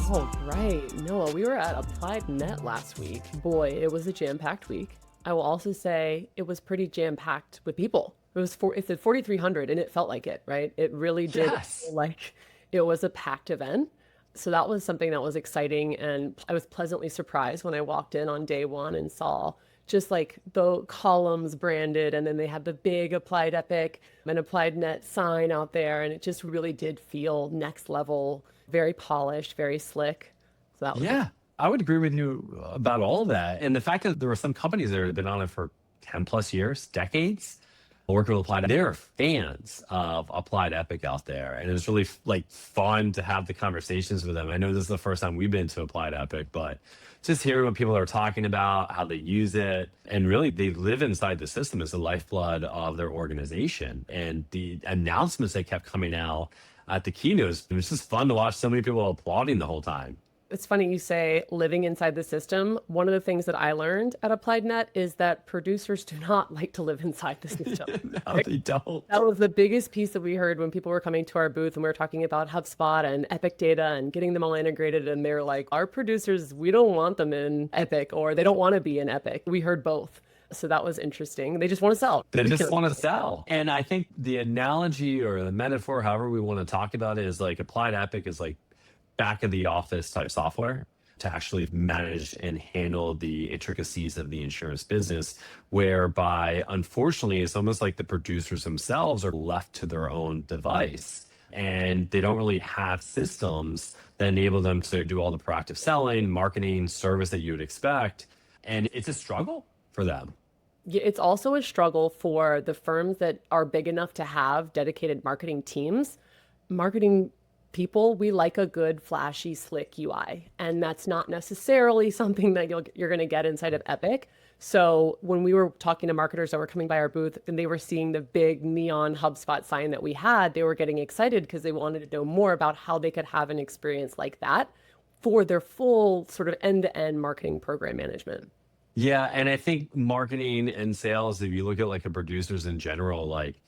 All right, Noah, we were at Applied Net last week. Boy, it was a jam-packed week. I will also say it was pretty jam-packed with people. It's at 4,300 and it felt like it, right? It really did feel Yes. like it was a packed event. So that was something that was exciting. And I was pleasantly surprised when I walked in on day one and saw just like the columns branded, and then they had the big Applied Epic and Applied Net sign out there. And it just really did feel next level, very polished, very slick. So that was Yeah, I would agree with you about all that. And the fact that there were some companies that have been on it for 10 plus years, decades, working with Applied, they're fans of Applied Epic out there. And it's really like fun to have the conversations with them. I know this is the first time we've been to Applied Epic, but just hearing what people are talking about, how they use it, and really they live inside the system as the lifeblood of their organization. And the announcements that kept coming out at the keynotes, it was just fun to watch so many people applauding the whole time. It's funny you say living inside the system. One of the things that I learned at Applied Net is that producers do not like to live inside the system. No, they don't. That was the biggest piece that we heard when people were coming to our booth and we were talking about HubSpot and Epic data and getting them all integrated. And they're like, our producers, we don't want them in Epic, or they don't want to be in Epic. We heard both. So that was interesting. They just want to sell. They just want to sell. And I think the analogy or the metaphor, however we want to talk about it, is like Applied Epic is like back of the office type software to actually manage and handle the intricacies of the insurance business, whereby unfortunately it's almost like the producers themselves are left to their own device and they don't really have systems that enable them to do all the proactive selling, marketing, service that you would expect. And it's a struggle for them. Yeah, it's also a struggle for the firms that are big enough to have dedicated marketing teams. Marketing people, we like a good, flashy, slick UI. And that's not necessarily something that you're going to get inside of Epic. So when we were talking to marketers that were coming by our booth and they were seeing the big neon HubSpot sign that we had, they were getting excited because they wanted to know more about how they could have an experience like that for their full sort of end-to-end marketing program management. Yeah, and I think marketing and sales, if you look at like the producers in general, like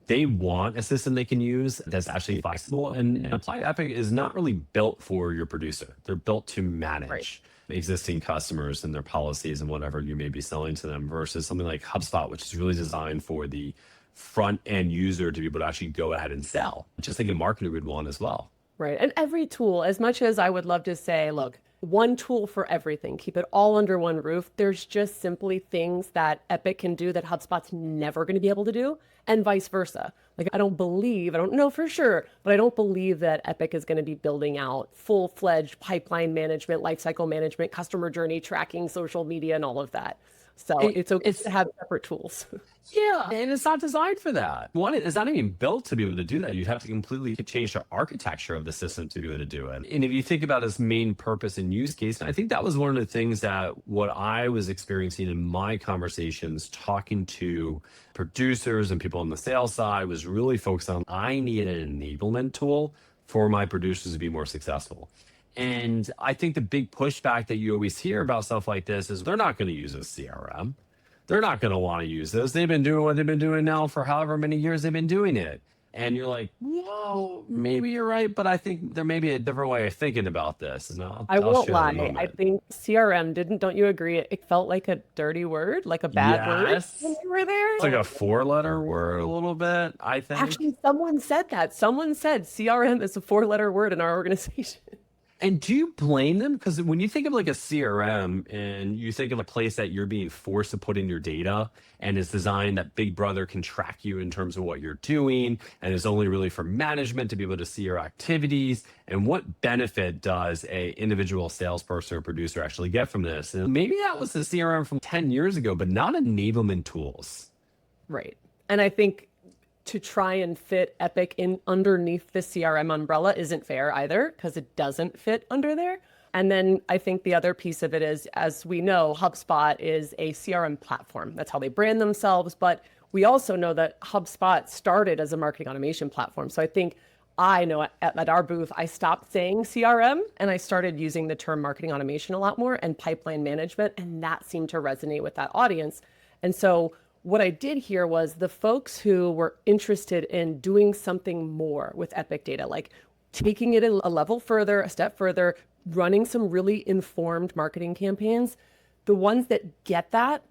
they want a system they can use that's actually flexible. And Applied Epic is not really built for your producer. They're built to Right. manage existing customers and their policies and whatever you may be selling to them versus something like HubSpot, which is really designed for the front end user to be able to actually go ahead and sell, just like a marketer would want as well. Right. And every tool, as much as I would love to say, look, one tool for everything, keep it all under one roof, there's just simply things that Epic can do that HubSpot's never going to be able to do, and vice versa. Like, I don't know for sure, but I don't believe that Epic is going to be building out full-fledged pipeline management, lifecycle management, customer journey tracking, social media, and all of that. So it's okay It's to have separate tools. Yeah, and it's not designed for that. One, it's not even built to be able to do that. You'd have to completely change the architecture of the system to be able to do it. And if you think about its main purpose and use case, I think that was one of the things that what I was experiencing in my conversations talking to producers and people on the sales side was really focused on I need an enablement tool for my producers to be more successful. And I think the big pushback that you always hear about stuff like this is they're not going to use a CRM. They're not going to want to use this. They've been doing what they've been doing now for however many years they've been doing it. And you're like, whoa, maybe you're right, but I think there may be a different way of thinking about this. And I I'll won't share in a lie. I moment. think CRM don't you agree? It felt like a dirty word, like a bad word Yes. when you were there. It's like a four-letter word a little bit, I think. Actually, someone said that. Someone said CRM is a four-letter word in our organization. And do you blame them? Because when you think of like a CRM and you think of a place that you're being forced to put in your data and it's designed that Big Brother can track you in terms of what you're doing and is only really for management to be able to see your activities, and what benefit does a individual salesperson or producer actually get from this? And maybe that was the CRM from 10 years ago, but not enablement tools. Right. And I think to try and fit Epic in underneath the CRM umbrella isn't fair either, because it doesn't fit under there. And then I think the other piece of it is, as we know, HubSpot is a CRM platform. That's how they brand themselves. But we also know that HubSpot started as a marketing automation platform. So I think I know at our booth, I stopped saying CRM and I started using the term marketing automation a lot more and pipeline management. And that seemed to resonate with that audience. And so what I did here was the folks who were interested in doing something more with Epic data, like taking it a level further, a step further, running some really informed marketing campaigns, the ones that get that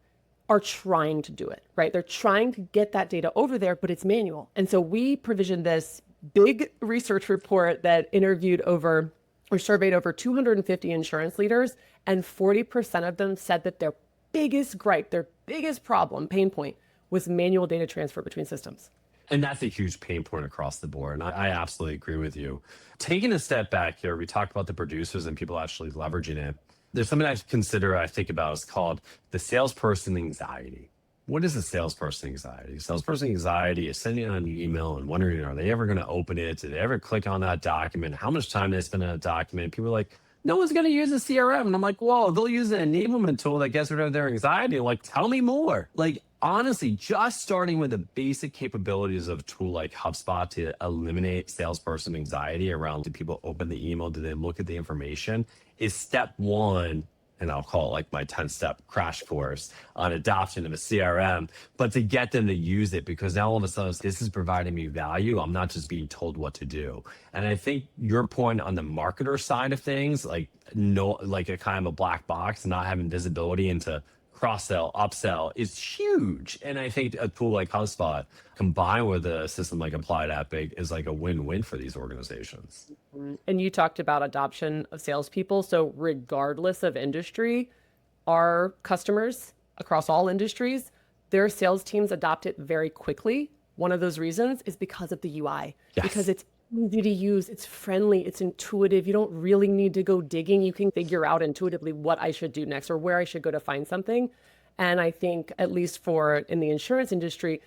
are trying to do it, right? They're trying to get that data over there, but it's manual. And so we provisioned this big research report that interviewed over or surveyed over 250 insurance leaders, and 40% of them said that their biggest gripe, their biggest problem, pain point, was manual data transfer between systems. And that's a huge pain point across the board. And I absolutely agree with you. Taking a step back here, we talked about the producers and people actually leveraging it. There's something I consider, I think about, is called the salesperson anxiety. What is a salesperson anxiety? Salesperson anxiety is sending out an email and wondering, are they ever going to open it? Did they ever click on that document? How much time they spend on a document? People are like, no one's going to use a CRM. And I'm like, well, they'll use an enablement tool that gets rid of their anxiety. Like, tell me more. Like, honestly, just starting with the basic capabilities of a tool like HubSpot to eliminate salesperson anxiety around, do people open the email? Do they look at the information? Is step one. And I'll call it like my 10-step crash course on adoption of a CRM, but to get them to use it, because now all of a sudden this is providing me value. I'm not just being told what to do. And I think your point on the marketer side of things, like a kind of a black box, not having visibility into cross-sell, upsell is huge. And I think a tool like HubSpot combined with a system like Applied Epic is like a win-win for these organizations. And you talked about adoption of salespeople. So regardless of industry, our customers across all industries, their sales teams adopt it very quickly. One of those reasons is because of the UI, because it's easy to use, it's friendly, it's intuitive. You don't really need to go digging. You can figure out intuitively what I should do next or where I should go to find something. And I think, at least for in the insurance industry,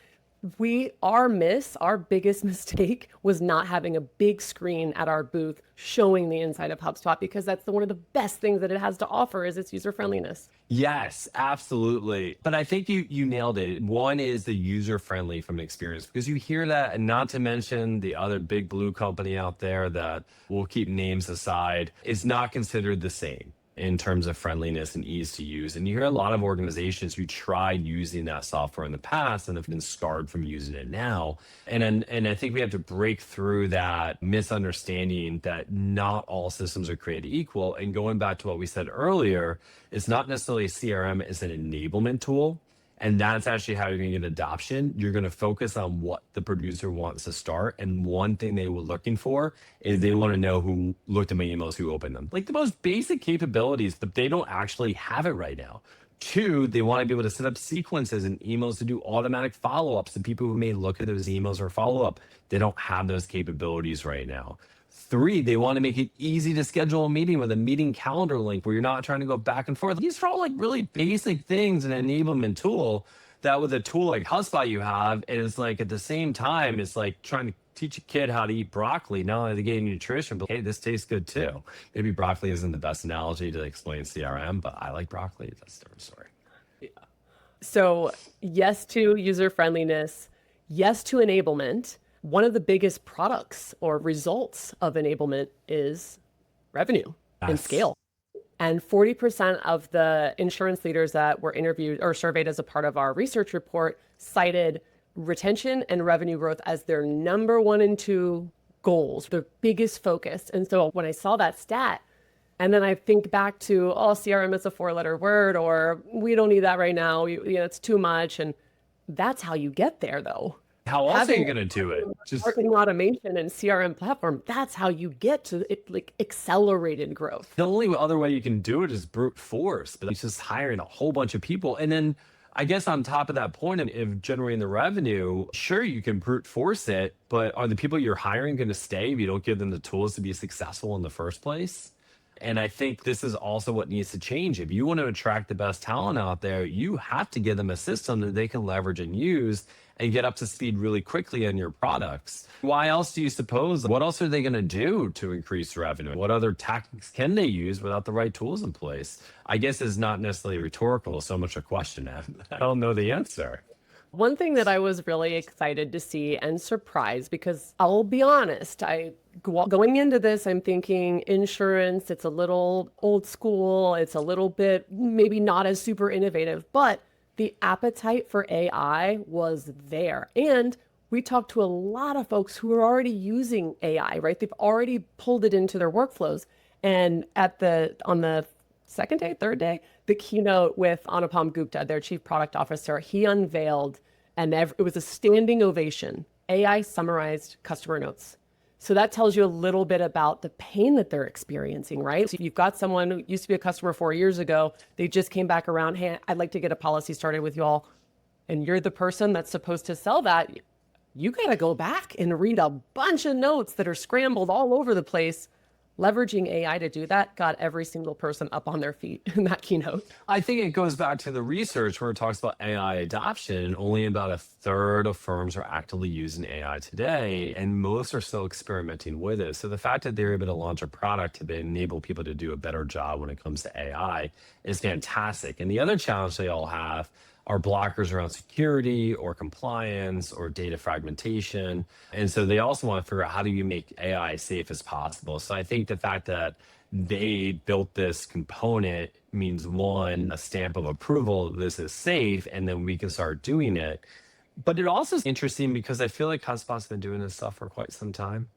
our biggest mistake was not having a big screen at our booth showing the inside of HubSpot, because that's one of the best things that it has to offer is its user friendliness. Yes, absolutely. But I think you nailed it. One is the user friendly from an experience, because you hear that, and not to mention the other big blue company out there that we'll keep names aside is not considered the same in terms of friendliness and ease to use. And you hear a lot of organizations who tried using that software in the past and have been scarred from using it now. And I think we have to break through that misunderstanding that not all systems are created equal. And going back to what we said earlier, it's not necessarily a CRM, it's an enablement tool. And that's actually how you're going to get adoption. You're going to focus on what the producer wants to start. And one thing they were looking for is they want to know who looked at my emails, who opened them. Like the most basic capabilities, but they don't actually have it right now. Two, they want to be able to set up sequences and emails to do automatic follow-ups to people who may look at those emails or follow up. They don't have those capabilities right now. Three, they want to make it easy to schedule a meeting with a meeting calendar link where you're not trying to go back and forth. These are all like really basic things in an enablement tool that with a tool like HubSpot you have, it is like at the same time, it's like trying to teach a kid how to eat broccoli. Not only are they getting nutrition, but hey, this tastes good too. Maybe broccoli isn't the best analogy to explain CRM, but I like broccoli. That's a different story. So yes to user friendliness, yes to enablement. One of the biggest products or results of enablement is revenue and scale. And 40% of the insurance leaders that were interviewed or surveyed as a part of our research report cited retention and revenue growth as their number 1 and 2 goals, their biggest focus. And so when I saw that stat, and then I think back to, oh, CRM is a 4-letter word, or we don't need that right now, it's too much. And that's how you get there, though. How else are you going to do it? Just marketing automation and CRM platform. That's how you get to it, like accelerated growth. The only other way you can do it is brute force, but it's just hiring a whole bunch of people. And then I guess on top of that point of generating the revenue, sure, you can brute force it, but are the people you're hiring going to stay if you don't give them the tools to be successful in the first place? And I think this is also what needs to change. If you want to attract the best talent out there, you have to give them a system that they can leverage and use and get up to speed really quickly on your products. Why else do you suppose? What else are they going to do to increase revenue? What other tactics can they use without the right tools in place? I guess it's not necessarily rhetorical, so much a question. I don't know the answer. One thing that I was really excited to see and surprised, because I'll be honest, going into this, I'm thinking insurance, it's a little old school, it's a little bit maybe not as super innovative, but the appetite for AI was there. And we talked to a lot of folks who are already using AI, right? They've already pulled it into their workflows. And on the second day, third day, the keynote with Anupam Gupta, their chief product officer, he unveiled, and it was a standing ovation, AI summarized customer notes. So that tells you a little bit about the pain that they're experiencing, right? So you've got someone who used to be a customer 4 years ago. They just came back around. Hey, I'd like to get a policy started with you all. And you're the person that's supposed to sell that. You got to go back and read a bunch of notes that are scrambled all over the place. Leveraging AI to do that got every single person up on their feet in that keynote. I think it goes back to the research where it talks about AI adoption. Only about a third of firms are actively using AI today, and most are still experimenting with it. So the fact that they're able to launch a product to enable people to do a better job when it comes to AI is fantastic. And the other challenge they all have are blockers around security or compliance or data fragmentation. And so they also want to figure out how do you make AI safe as possible. So I think the fact that they built this component means one, a stamp of approval, this is safe, and then we can start doing it. But it also is interesting because I feel like HubSpot's been doing this stuff for quite some time.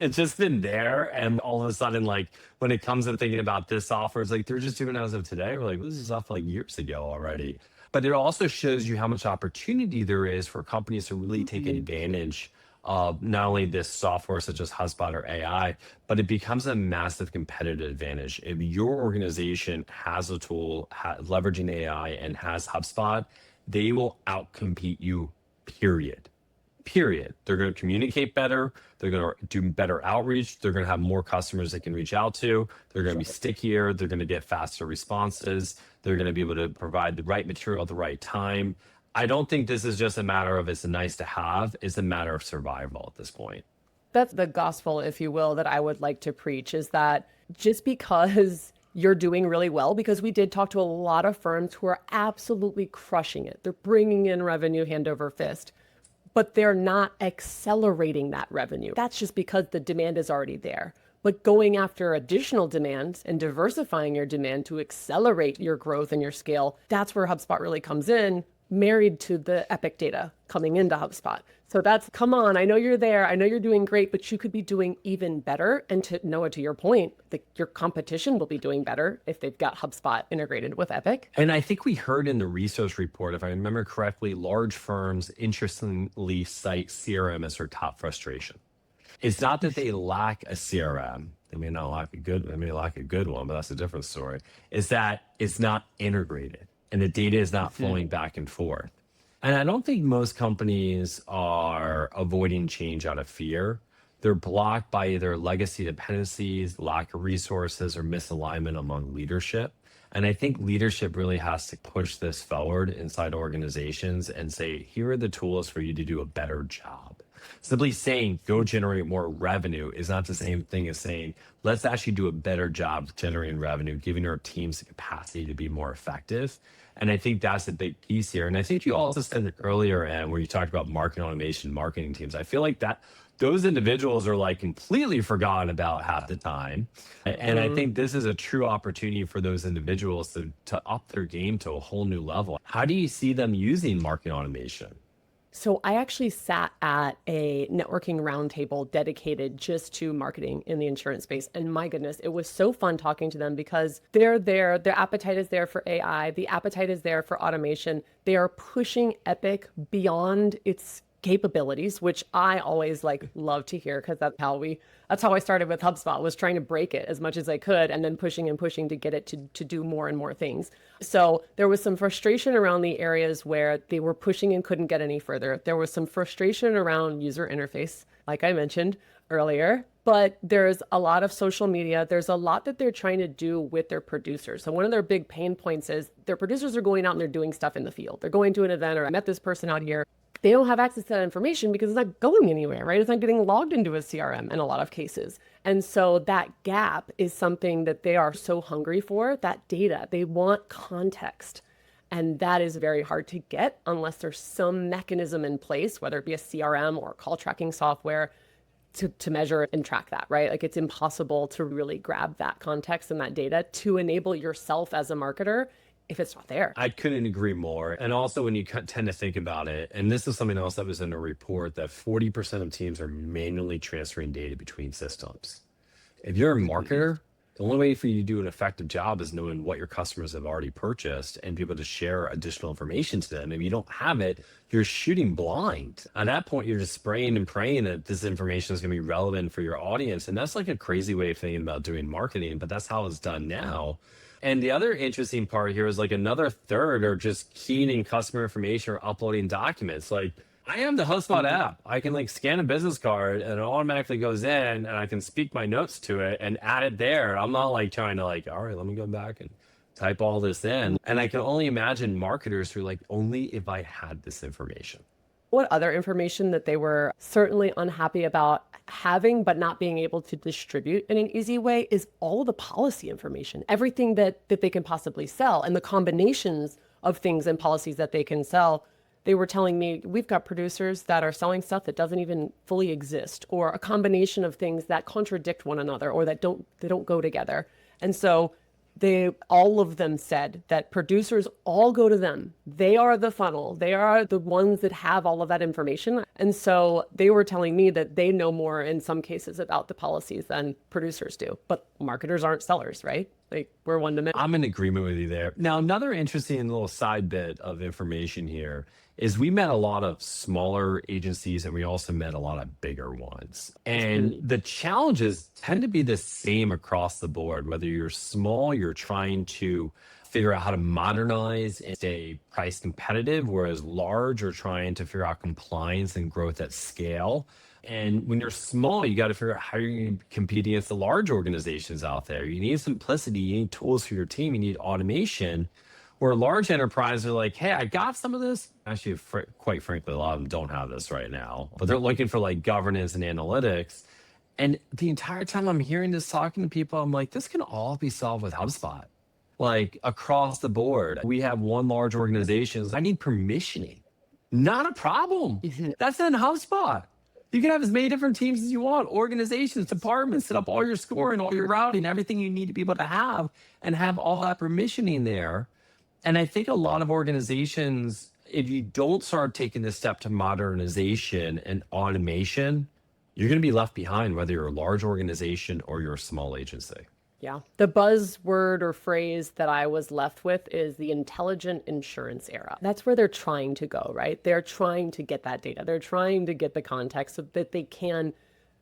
It's just been there. And all of a sudden, like when it comes to thinking about this software, it's like they're just doing it as of today. We're like, this is stuff like years ago already. But it also shows you how much opportunity there is for companies to really take advantage of not only this software such as HubSpot or AI, but it becomes a massive competitive advantage. If your organization has a tool leveraging AI and has HubSpot, they will outcompete you, period. Period. They're going to communicate better. They're going to do better outreach. They're going to have more customers they can reach out to. They're going to be stickier. They're going to get faster responses. They're going to be able to provide the right material at the right time. I don't think this is just a matter of it's nice to have. It's a matter of survival at this point. That's the gospel, if you will, that I would like to preach is that just because you're doing really well, because we did talk to a lot of firms who are absolutely crushing it. They're bringing in revenue hand over fist, but they're not accelerating that revenue. That's just because the demand is already there. But going after additional demands and diversifying your demand to accelerate your growth and your scale, that's where HubSpot really comes in, married to the Epic data coming into HubSpot. So that's, come on, I know you're there. I know you're doing great, but you could be doing even better. And to Noah, to your point, your competition will be doing better if they've got HubSpot integrated with Epic. And I think we heard in the research report, if I remember correctly, large firms interestingly cite CRM as their top frustration. It's not that they lack a CRM. They may not lack a good, they may lack a good one, but that's a different story. It's that it's not integrated and the data is not flowing back and forth. And I don't think most companies are avoiding change out of fear. They're blocked by either legacy dependencies, lack of resources, or misalignment among leadership. And I think leadership really has to push this forward inside organizations and say, here are the tools for you to do a better job. Simply saying, go generate more revenue is not the same thing as saying, let's actually do a better job generating revenue, giving our teams the capacity to be more effective. And I think that's a big piece here. And I think you also said it earlier, and where you talked about marketing automation, marketing teams. I feel like that those individuals are like completely forgotten about half the time. And I think this is a true opportunity for those individuals to up their game to a whole new level. How do you see them using marketing automation? So I actually sat at a networking roundtable dedicated just to marketing in the insurance space. And my goodness, it was so fun talking to them because they're there. Their appetite is there for AI. The appetite is there for automation. They are pushing Epic beyond its capabilities, which I always love to hear because that's how I started with HubSpot, was trying to break it as much as I could and then pushing and pushing to get it to do more and more things. So there was some frustration around the areas where they were pushing and couldn't get any further. There was some frustration around user interface, like I mentioned earlier, but there's a lot of social media. There's a lot that they're trying to do with their producers. So one of their big pain points is their producers are going out and they're doing stuff in the field. They're going to an event, or I met this person out here. They don't have access to that information because it's not going anywhere, right? It's not getting logged into a CRM in a lot of cases. And so that gap is something that they are so hungry for, that data. They want context. And that is very hard to get unless there's some mechanism in place, whether it be a CRM or call tracking software, to measure and track that, right? Like, it's impossible to really grab that context and that data to enable yourself as a marketer if it's not there. I couldn't agree more. And also when you tend to think about it, and this is something else that was in a report, that 40% of teams are manually transferring data between systems. If you're a marketer, The only way for you to do an effective job is knowing what your customers have already purchased and be able to share additional information to them. If you don't have it, you're shooting blind. At that point, you're just spraying and praying that this information is going to be relevant for your audience. And that's like a crazy way of thinking about doing marketing, but that's how it's done now. And the other interesting part here is like another third are just keying in customer information or uploading documents. Like I am the HubSpot app. I can like scan a business card and it automatically goes in and I can speak my notes to it and add it there. I'm not like trying to like, all right, let me go back and type all this in. And I can only imagine marketers who are like, only if I had this information. What other information that they were certainly unhappy about having but not being able to distribute in an easy way is all the policy information, everything that they can possibly sell and the combinations of things and policies that they can sell. They were telling me, we've got producers that are selling stuff that doesn't even fully exist, or a combination of things that contradict one another or that don't go together. And so all of them said that producers all go to them. They are the funnel. They are the ones that have all of that information. And so they were telling me that they know more in some cases about the policies than producers do. But marketers aren't sellers, right? Like we're one to many. I'm in agreement with you there. Now, another interesting little side bit of information here is we met a lot of smaller agencies and we also met a lot of bigger ones. And the challenges tend to be the same across the board. Whether you're small, you're trying to figure out how to modernize and stay price competitive, whereas large are trying to figure out compliance and growth at scale. And when you're small, you got to figure out how you're going to compete against the large organizations out there. You need simplicity, you need tools for your team, you need automation. Where large enterprises are like, hey, I got some of this. Actually, quite frankly, a lot of them don't have this right now, but they're looking for like governance and analytics. And the entire time I'm hearing this, talking to people, I'm like, this can all be solved with HubSpot. Like across the board, we have one large organization. I need permissioning. Not a problem. That's in HubSpot. You can have as many different teams as you want, organizations, departments, set up all your scoring, all your routing, everything you need to be able to have and have all that permissioning there. And I think a lot of organizations, if you don't start taking this step to modernization and automation, you're going to be left behind, whether you're a large organization or you're a small agency. Yeah. The buzzword or phrase that I was left with is the intelligent insurance era. That's where they're trying to go, right? They're trying to get that data. They're trying to get the context so that they can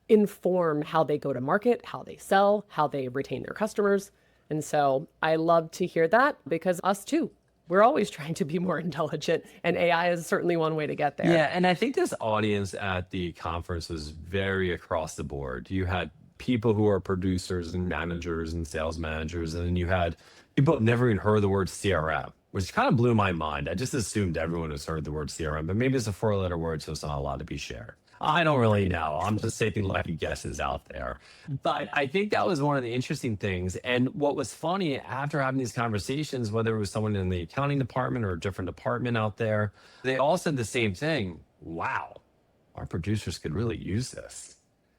inform how they go to market, how they sell, how they retain their customers. And so I love to hear that because us too, we're always trying to be more intelligent and AI is certainly one way to get there. Yeah. And I think this audience at the conference was very across the board. You had people who are producers and managers and sales managers. And then you had people who never even heard the word CRM, which kind of blew my mind. I just assumed everyone has heard the word CRM, but maybe it's a 4-letter word, so it's not allowed to be shared. I don't really know. I'm just taking lucky guesses out there. But I think that was one of the interesting things. And what was funny after having these conversations, whether it was someone in the accounting department or a different department out there, they all said the same thing. Wow, our producers could really use this.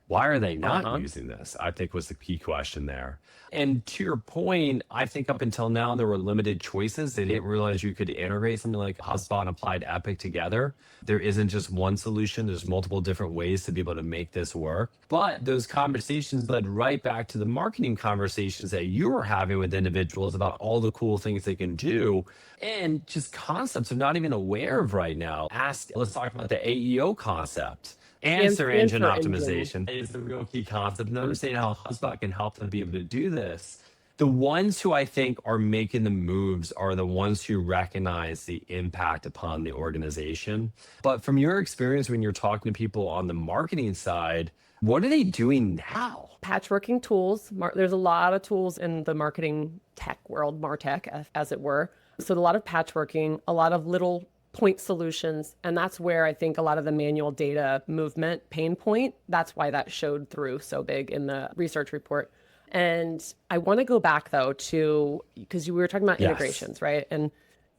Why are they not using this? I think was the key question there. And to your point, I think up until now, there were limited choices. They didn't realize you could integrate something like HubSpot and Applied Epic together. There isn't just one solution. There's multiple different ways to be able to make this work. But those conversations led right back to the marketing conversations that you were having with individuals about all the cool things they can do and just concepts they're not even aware of right now. Let's talk about the AEO concept. Answer engine optimization is the real key concept, and understanding how HubSpot can help them be able to do this. The ones who I think are making the moves are the ones who recognize the impact upon the organization. But from your experience, when you're talking to people on the marketing side, what are they doing now? Patchworking tools. There's a lot of tools in the marketing tech world, MarTech, as it were. So a lot of patchworking, a lot of little point solutions. And that's where I think a lot of the manual data movement pain point, that's why that showed through so big in the research report. And I want to go back though to, because we were talking about integrations, right? And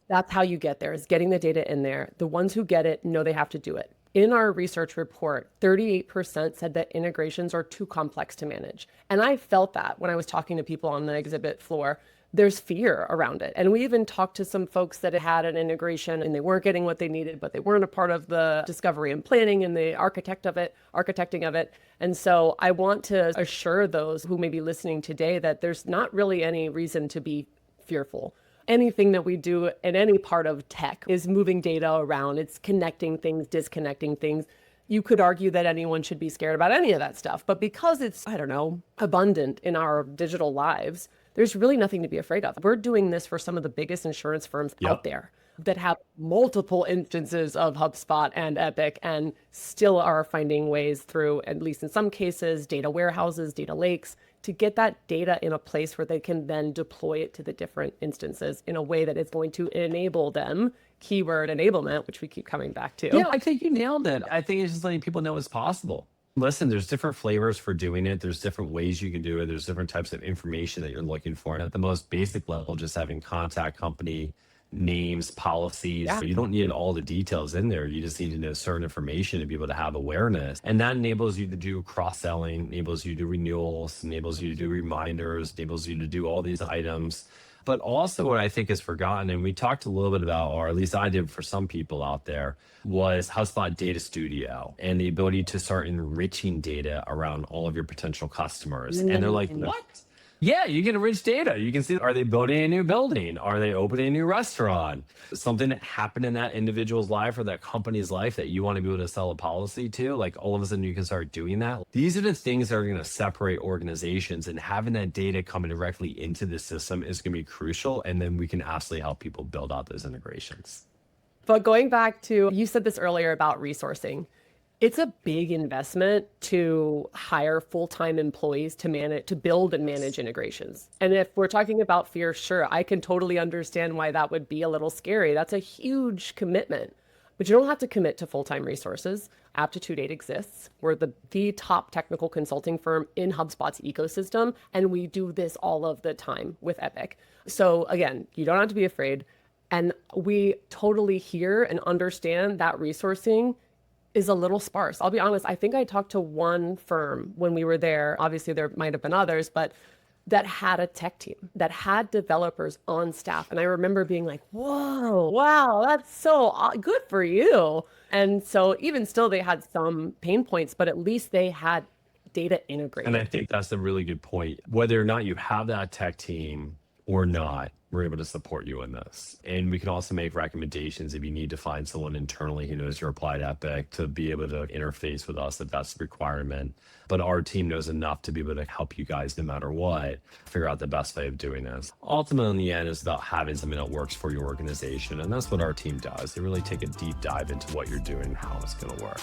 that's how you get there, is getting the data in there. The ones who get it know they have to do it. In our research report, 38% said that integrations are too complex to manage. And I felt that when I was talking to people on the exhibit floor, there's fear around it. And we even talked to some folks that had an integration and they weren't getting what they needed, but they weren't a part of the discovery and planning and the architecting of it. And so I want to assure those who may be listening today that there's not really any reason to be fearful. Anything that we do in any part of tech is moving data around. It's connecting things, disconnecting things. You could argue that anyone should be scared about any of that stuff. But because it's, I don't know, abundant in our digital lives, there's really nothing to be afraid of. We're doing this for some of the biggest insurance firms out there that have multiple instances of HubSpot and Epic and still are finding ways through, at least in some cases, data warehouses, data lakes, to get that data in a place where they can then deploy it to the different instances in a way that is going to enable them, keyword enablement, which we keep coming back to. Yeah, I think you nailed it. I think it's just letting people know it's possible. Listen, there's different flavors for doing it. There's different ways you can do it. There's different types of information that you're looking for. And at the most basic level, just having contact company names, policies. Yeah. You don't need all the details in there. You just need to know certain information to be able to have awareness. And that enables you to do cross-selling, enables you to do renewals, enables you to do reminders, enables you to do all these items. But also what I think is forgotten, and we talked a little bit about, or at least I did for some people out there, was HubSpot Data Studio and the ability to start enriching data around all of your potential customers. And they're like, what? Yeah, you can enrich data. You can see, are they building a new building? Are they opening a new restaurant? Something that happened in that individual's life or that company's life that you want to be able to sell a policy to, like all of a sudden you can start doing that. These are the things that are going to separate organizations, and having that data coming directly into the system is going to be crucial. And then we can absolutely help people build out those integrations. But going back to, you said this earlier about resourcing. It's a big investment to hire full-time employees to manage, to build and manage integrations. And if we're talking about fear, sure, I can totally understand why that would be a little scary. That's a huge commitment, but you don't have to commit to full-time resources. Aptitude 8 exists. We're the top technical consulting firm in HubSpot's ecosystem, and we do this all of the time with Epic. So again, you don't have to be afraid. And we totally hear and understand that resourcing is a little sparse. I'll be honest, I think I talked to one firm when we were there. Obviously, there might have been others, but that had a tech team, that had developers on staff. And I remember being like, whoa, wow, that's so good for you. And so even still, they had some pain points, but at least they had data integrated. And I think that's a really good point. Whether or not you have that tech team or not, we're able to support you in this. And we can also make recommendations if you need to find someone internally who knows your applied Epic to be able to interface with us if that's the requirement. But our team knows enough to be able to help you guys no matter what, figure out the best way of doing this. Ultimately, in the end, it's about having something that works for your organization. And that's what our team does. They really take a deep dive into what you're doing and how it's going to work.